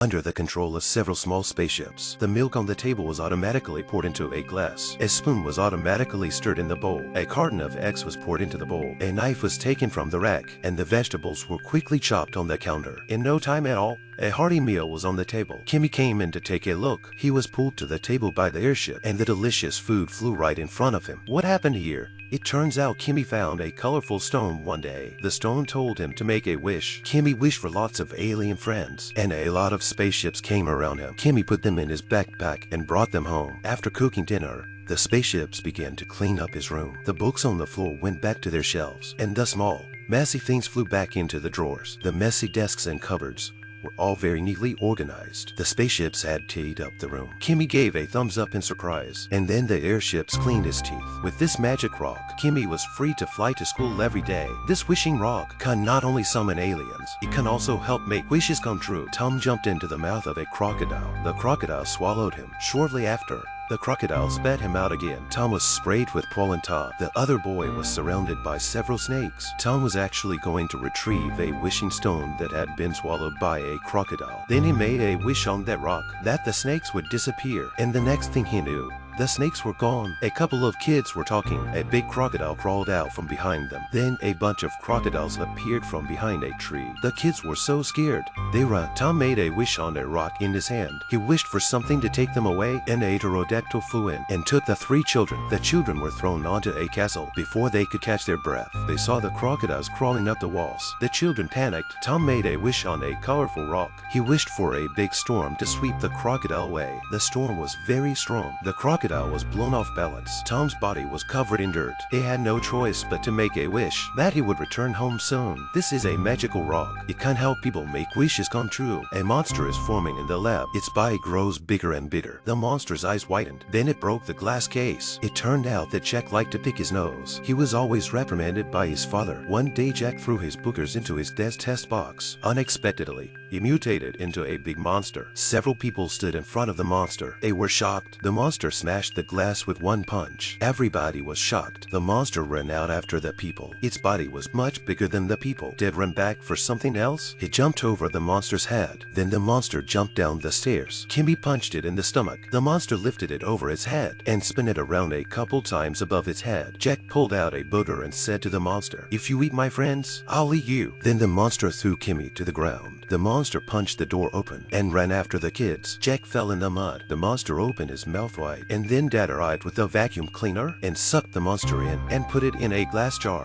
under the control of several small spaceships. The milk on the table was automatically poured into a glass. A spoon was automatically stirred in the bowl. A carton of eggs was poured into the bowl. A knife was taken from the rack, and the vegetables were quickly chopped on the counter. In no time at all, a hearty meal was on the table. Kimmy came in to take a look. He was pulled to the table by the airship, and the delicious food flew right in front of him. What happened here? It turns out Kimmy found a colorful stone one day. The stone told him to make a wish. Kimmy wished for lots of alien friends, and a lot of spaceships came around him. Kimmy put them in his backpack and brought them home. After cooking dinner, the spaceships began to clean up his room. The books on the floor went back to their shelves, and the small, messy things flew back into the drawers. The messy desks and cupboards were all very neatly organized. The spaceships had teed up the room. Kimmy gave a thumbs up in surprise, and then the airships cleaned his teeth. With this magic rock, Kimmy was free to fly to school every day. This wishing rock can not only summon aliens, it can also help make wishes come true. Tom jumped into the mouth of a crocodile. The crocodile swallowed him. Shortly after, the crocodile spat him out again. Tom was sprayed with pollen top. The other boy was surrounded by several snakes. Tom was actually going to retrieve a wishing stone that had been swallowed by a crocodile. Then he made a wish on that rock that the snakes would disappear, and the next thing he knew, the snakes were gone. A couple of kids were talking. A big crocodile crawled out from behind them. Then a bunch of crocodiles appeared from behind a tree. The kids were so scared. They ran. Tom made a wish on a rock in his hand. He wished for something to take them away, and a pterodactyl flew in and took the three children. The children were thrown onto a castle. Before they could catch their breath, they saw the crocodiles crawling up the walls. The children panicked. Tom made a wish on a colorful rock. He wished for a big storm to sweep the crocodile away. The storm was very strong. The crocodile was blown off balance. Tom's body was covered in dirt. He had no choice but to make a wish that he would return home soon. This is a magical rock. It can help people make wishes come true. A monster is forming in the lab. Its body grows bigger and bigger. The monster's eyes widened. Then it broke the glass case. It turned out that Jack liked to pick his nose. He was always reprimanded by his father. One day Jack threw his boogers into his dad's test box. Unexpectedly, he mutated into a big monster. Several people stood in front of the monster. They were shocked. The monster smashed the glass with one punch. Everybody was shocked. The monster ran out after the people. Its body was much bigger than the people. Did run back for something else? It jumped over the monster's head. Then the monster jumped down the stairs. Kimmy punched it in the stomach. The monster lifted it over its head and spun it around a couple times above its head. Jack pulled out a booger and said to the monster, "If you eat my friends, I'll eat you." Then the monster threw Kimmy to the ground. The monster punched the door open and ran after the kids. Jack fell in the mud. The monster opened his mouth wide, and then Dad arrived with a vacuum cleaner and sucked the monster in and put it in a glass jar.